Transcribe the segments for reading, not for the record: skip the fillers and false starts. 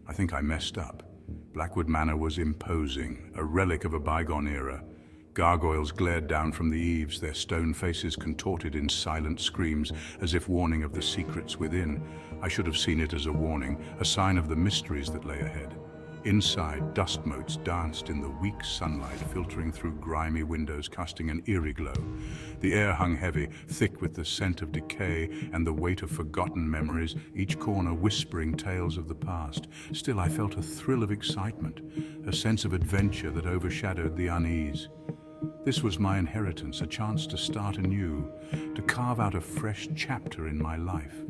I think I messed up. Blackwood Manor was imposing, a relic of a bygone era. Gargoyles glared down from the eaves, their stone faces contorted in silent screams, as if warning of the secrets within. I should have seen it as a warning, a sign of the mysteries that lay ahead. Inside, dust motes danced in the weak sunlight, filtering through grimy windows, casting an eerie glow. The air hung heavy, thick with the scent of decay and the weight of forgotten memories, each corner whispering tales of the past. Still, I felt a thrill of excitement, a sense of adventure that overshadowed the unease. This was my inheritance, a chance to start anew, to carve out a fresh chapter in my life.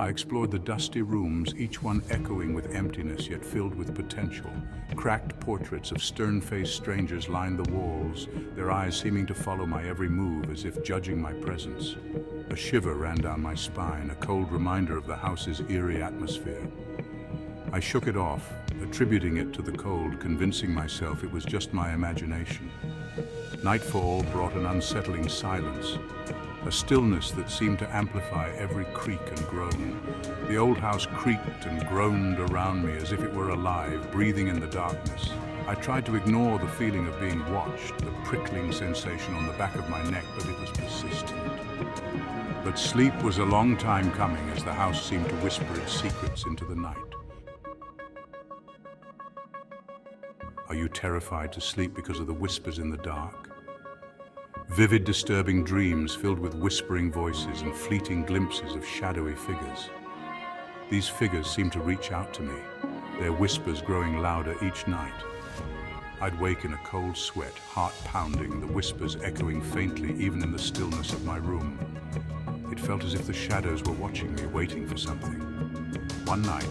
I explored the dusty rooms, each one echoing with emptiness yet filled with potential. Cracked portraits of stern-faced strangers lined the walls, their eyes seeming to follow my every move as if judging my presence. A shiver ran down my spine, a cold reminder of the house's eerie atmosphere. I shook it off, attributing it to the cold, convincing myself it was just my imagination. Nightfall brought an unsettling silence, a stillness that seemed to amplify every creak and groan. The old house creaked and groaned around me as if it were alive, breathing in the darkness. I tried to ignore the feeling of being watched, the prickling sensation on the back of my neck, but it was persistent. But sleep was a long time coming as the house seemed to whisper its secrets into the night. Are you terrified to sleep because of the whispers in the dark? Vivid, disturbing dreams filled with whispering voices and fleeting glimpses of shadowy figures. These figures seemed to reach out to me, their whispers growing louder each night. I'd wake in a cold sweat, heart pounding, the whispers echoing faintly even in the stillness of my room. It felt as if the shadows were watching me, waiting for something. One night,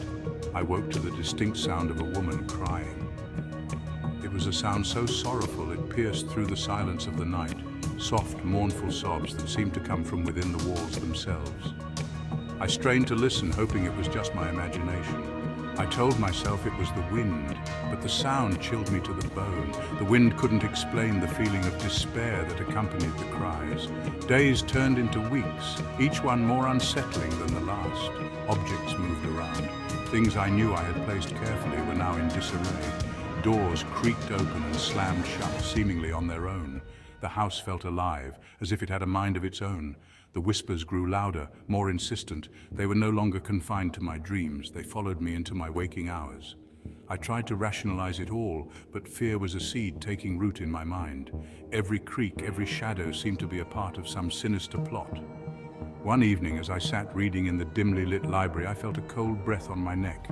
I woke to the distinct sound of a woman crying. It was a sound so sorrowful it pierced through the silence of the night, soft, mournful sobs that seemed to come from within the walls themselves. I strained to listen, hoping it was just my imagination. I told myself it was the wind, but the sound chilled me to the bone. The wind couldn't explain the feeling of despair that accompanied the cries. Days turned into weeks, each one more unsettling than the last. Objects moved around. Things I knew I had placed carefully were now in disarray. Doors creaked open and slammed shut, seemingly on their own. The house felt alive, as if it had a mind of its own. The whispers grew louder, more insistent. They were no longer confined to my dreams. They followed me into my waking hours. I tried to rationalize it all, but fear was a seed taking root in my mind. Every creak, every shadow seemed to be a part of some sinister plot. One evening, as I sat reading in the dimly lit library, I felt a cold breath on my neck.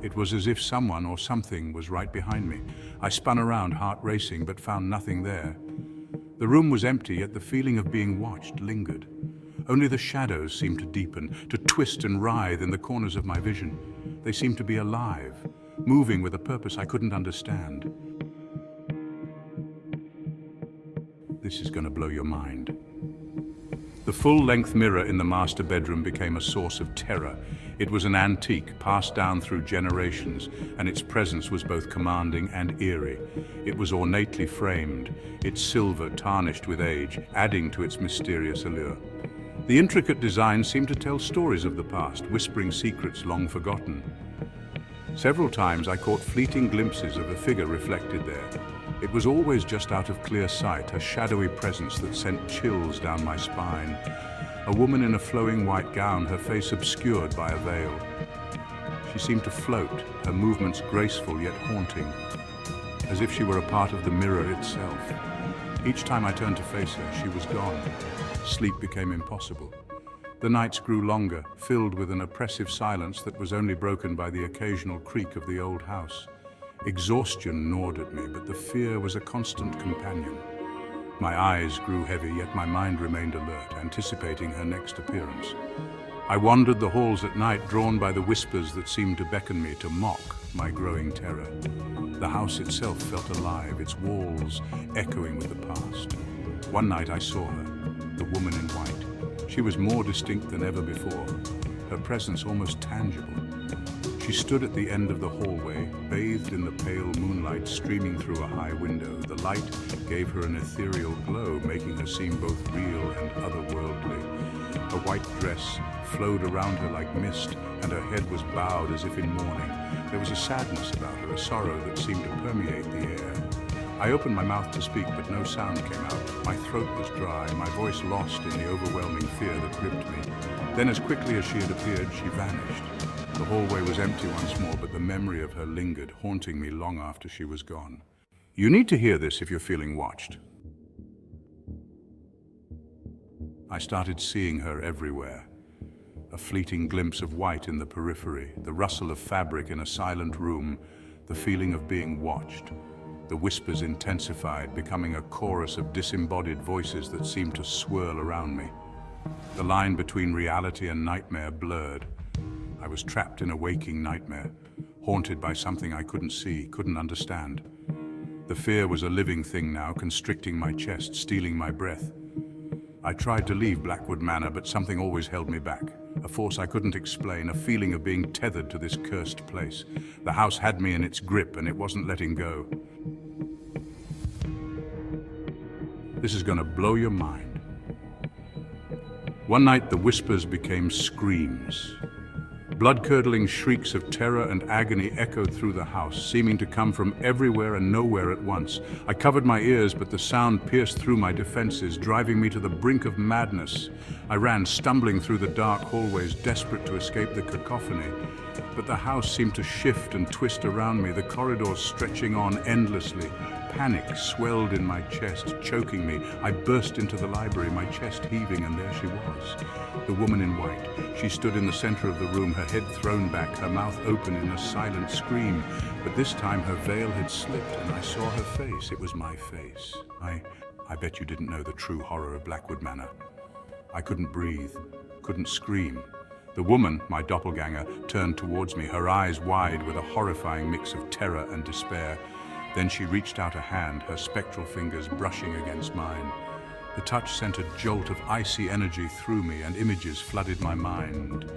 It was as if someone or something was right behind me. I spun around, heart racing, but found nothing there. The room was empty, yet the feeling of being watched lingered. Only the shadows seemed to deepen, to twist and writhe in the corners of my vision. They seemed to be alive, moving with a purpose I couldn't understand. This is going to blow your mind. The full-length mirror in the master bedroom became a source of terror. It was an antique, passed down through generations, and its presence was both commanding and eerie. It was ornately framed, its silver tarnished with age, adding to its mysterious allure. The intricate design seemed to tell stories of the past, whispering secrets long forgotten. Several times I caught fleeting glimpses of a figure reflected there. It was always just out of clear sight, a shadowy presence that sent chills down my spine. A woman in a flowing white gown, her face obscured by a veil. She seemed to float, her movements graceful yet haunting, as if she were a part of the mirror itself. Each time I turned to face her, she was gone. Sleep became impossible. The nights grew longer, filled with an oppressive silence that was only broken by the occasional creak of the old house. Exhaustion gnawed at me, but the fear was a constant companion. My eyes grew heavy, yet my mind remained alert, anticipating her next appearance. I wandered the halls at night, drawn by the whispers that seemed to beckon me, to mock my growing terror. The house itself felt alive, its walls echoing with the past. One night I saw her, the woman in white. She was more distinct than ever before, her presence almost tangible. She stood at the end of the hallway, bathed in the pale moonlight streaming through a high window. The light gave her an ethereal glow, making her seem both real and otherworldly. Her white dress flowed around her like mist, and her head was bowed as if in mourning. There was a sadness about her, a sorrow that seemed to permeate the air. I opened my mouth to speak, but no sound came out. My throat was dry, my voice lost in the overwhelming fear that gripped me. Then, as quickly as she had appeared, she vanished. The hallway was empty once more, but the memory of her lingered, haunting me long after she was gone. You need to hear this if you're feeling watched. I started seeing her everywhere. A fleeting glimpse of white in the periphery, the rustle of fabric in a silent room, the feeling of being watched. The whispers intensified, becoming a chorus of disembodied voices that seemed to swirl around me. The line between reality and nightmare blurred. I was trapped in a waking nightmare, haunted by something I couldn't see, couldn't understand. The fear was a living thing now, constricting my chest, stealing my breath. I tried to leave Blackwood Manor, but something always held me back. A force I couldn't explain, a feeling of being tethered to this cursed place. The house had me in its grip, and it wasn't letting go. This is gonna blow your mind. One night, the whispers became screams. Blood-curdling shrieks of terror and agony echoed through the house, seeming to come from everywhere and nowhere at once. I covered my ears, but the sound pierced through my defenses, driving me to the brink of madness. I ran, stumbling through the dark hallways, desperate to escape the cacophony. But the house seemed to shift and twist around me, the corridors stretching on endlessly. Panic swelled in my chest, choking me. I burst into the library, my chest heaving, and there she was. The woman in white. She stood in the center of the room, her head thrown back, her mouth open in a silent scream. But this time her veil had slipped, and I saw her face. It was my face. I bet you didn't know the true horror of Blackwood Manor. I couldn't breathe, couldn't scream. The woman, my doppelganger, turned towards me, her eyes wide with a horrifying mix of terror and despair. Then she reached out a hand, her spectral fingers brushing against mine. The touch sent a jolt of icy energy through me, and images flooded my mind.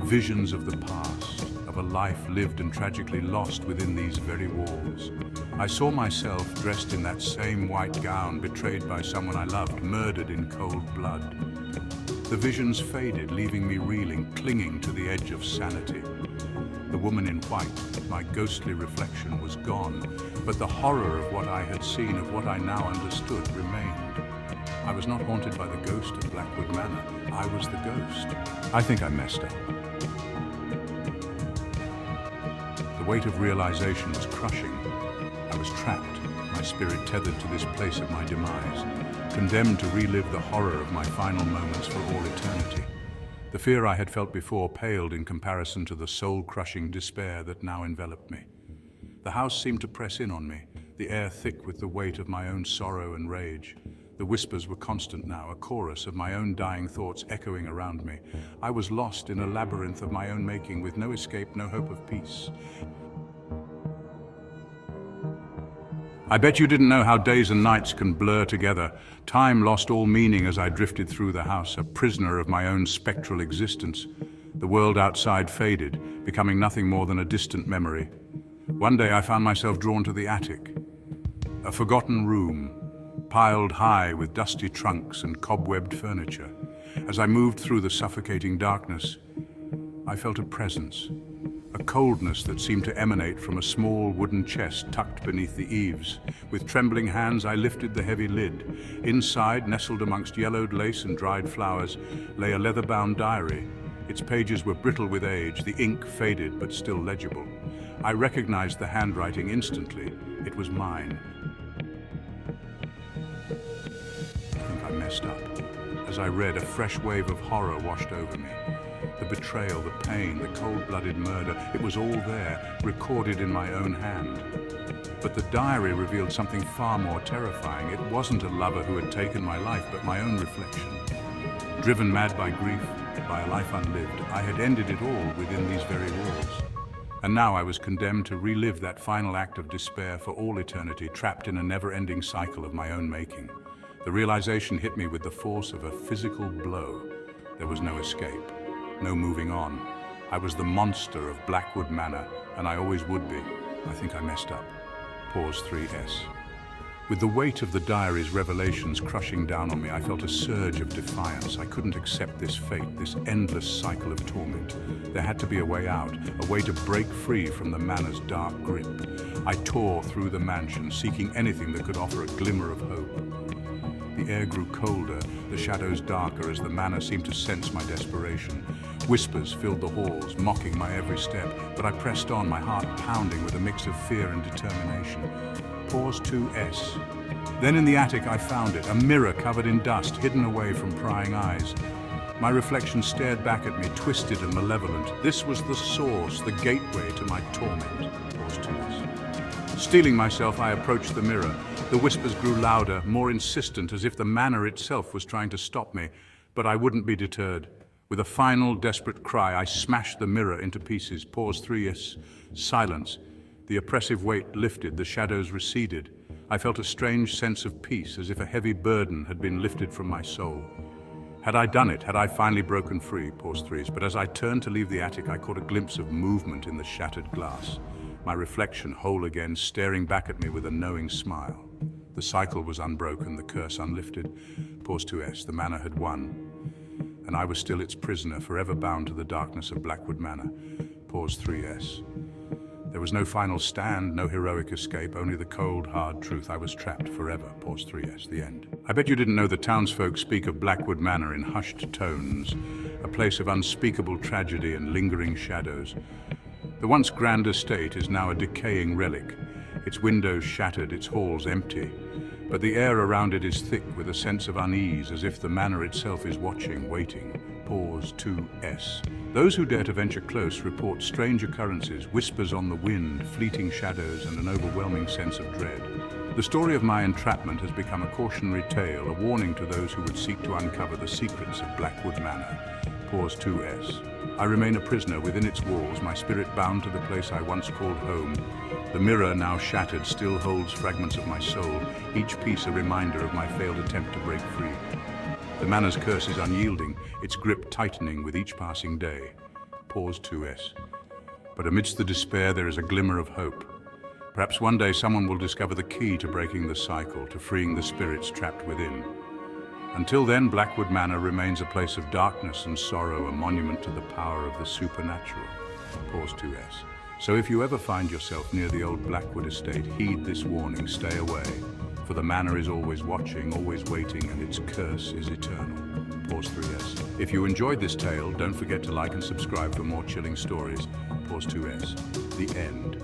Visions of the past, of a life lived and tragically lost within these very walls. I saw myself dressed in that same white gown, betrayed by someone I loved, murdered in cold blood. The visions faded, leaving me reeling, clinging to the edge of sanity. The woman in white, my ghostly reflection, was gone, but the horror of what I had seen, of what I now understood, remained. I was not haunted by the ghost of Blackwood Manor. I was the ghost. I think I messed up. The weight of realization was crushing. I was trapped, my spirit tethered to this place of my demise, condemned to relive the horror of my final moments for all eternity. The fear I had felt before paled in comparison to the soul-crushing despair that now enveloped me. The house seemed to press in on me, the air thick with the weight of my own sorrow and rage. The whispers were constant now, a chorus of my own dying thoughts echoing around me. I was lost in a labyrinth of my own making, with no escape, no hope of peace. I bet you didn't know how days and nights can blur together. Time lost all meaning as I drifted through the house, a prisoner of my own spectral existence. The world outside faded, becoming nothing more than a distant memory. One day I found myself drawn to the attic, a forgotten room, piled high with dusty trunks and cobwebbed furniture. As I moved through the suffocating darkness, I felt a presence. A coldness that seemed to emanate from a small wooden chest tucked beneath the eaves. With trembling hands, I lifted the heavy lid. Inside, nestled amongst yellowed lace and dried flowers, lay a leather-bound diary. Its pages were brittle with age, the ink faded but still legible. I recognized the handwriting instantly. It was mine. I think I messed up. As I read, a fresh wave of horror washed over me. The betrayal, the pain, the cold-blooded murder, it was all there, recorded in my own hand. But the diary revealed something far more terrifying. It wasn't a lover who had taken my life, but my own reflection. Driven mad by grief, by a life unlived, I had ended it all within these very walls. And now I was condemned to relive that final act of despair for all eternity, trapped in a never-ending cycle of my own making. The realization hit me with the force of a physical blow. There was no escape. No moving on. I was the monster of Blackwood Manor, and I always would be. I think I messed up. Pause 3S. With the weight of the diary's revelations crushing down on me, I felt a surge of defiance. I couldn't accept this fate, this endless cycle of torment. There had to be a way out, a way to break free from the manor's dark grip. I tore through the mansion, seeking anything that could offer a glimmer of hope. The air grew colder, the shadows darker as the manor seemed to sense my desperation. Whispers filled the halls, mocking my every step, but I pressed on, my heart pounding with a mix of fear and determination. Pause 2S. Then in the attic I found it, a mirror covered in dust, hidden away from prying eyes. My reflection stared back at me, twisted and malevolent. This was the source, the gateway to my torment. Pause 2S. Steeling myself, I approached the mirror. The whispers grew louder, more insistent, as if the manor itself was trying to stop me. But I wouldn't be deterred. With a final, desperate cry, I smashed the mirror into pieces. Pause 3S. Silence. The oppressive weight lifted, the shadows receded. I felt a strange sense of peace, as if a heavy burden had been lifted from my soul. Had I done it? Had I finally broken free? Pause 3s. But as I turned to leave the attic, I caught a glimpse of movement in the shattered glass. My reflection, whole again, staring back at me with a knowing smile. The cycle was unbroken, the curse unlifted. Pause 2S. The manor had won, and I was still its prisoner, forever bound to the darkness of Blackwood Manor. Pause 3S. There was no final stand, no heroic escape, only the cold, hard truth. I was trapped forever. Pause 3S. The end. I bet you didn't know the townsfolk speak of Blackwood Manor in hushed tones, a place of unspeakable tragedy and lingering shadows. The once grand estate is now a decaying relic, its windows shattered, its halls empty. But the air around it is thick with a sense of unease, as if the manor itself is watching, waiting. Pause 2S. Those who dare to venture close report strange occurrences, whispers on the wind, fleeting shadows, and an overwhelming sense of dread. The story of my entrapment has become a cautionary tale, a warning to those who would seek to uncover the secrets of Blackwood Manor. Pause 2S. I remain a prisoner within its walls, my spirit bound to the place I once called home. The mirror, now shattered, still holds fragments of my soul, each piece a reminder of my failed attempt to break free. The manor's curse is unyielding, its grip tightening with each passing day. Pause 2S. But amidst the despair, there is a glimmer of hope. Perhaps one day someone will discover the key to breaking the cycle, to freeing the spirits trapped within. Until then, Blackwood Manor remains a place of darkness and sorrow, a monument to the power of the supernatural. Pause 2S. So if you ever find yourself near the old Blackwood estate, heed this warning, stay away. For the manor is always watching, always waiting, and its curse is eternal. Pause 3S. If you enjoyed this tale, don't forget to like and subscribe for more chilling stories. Pause 2S. The end.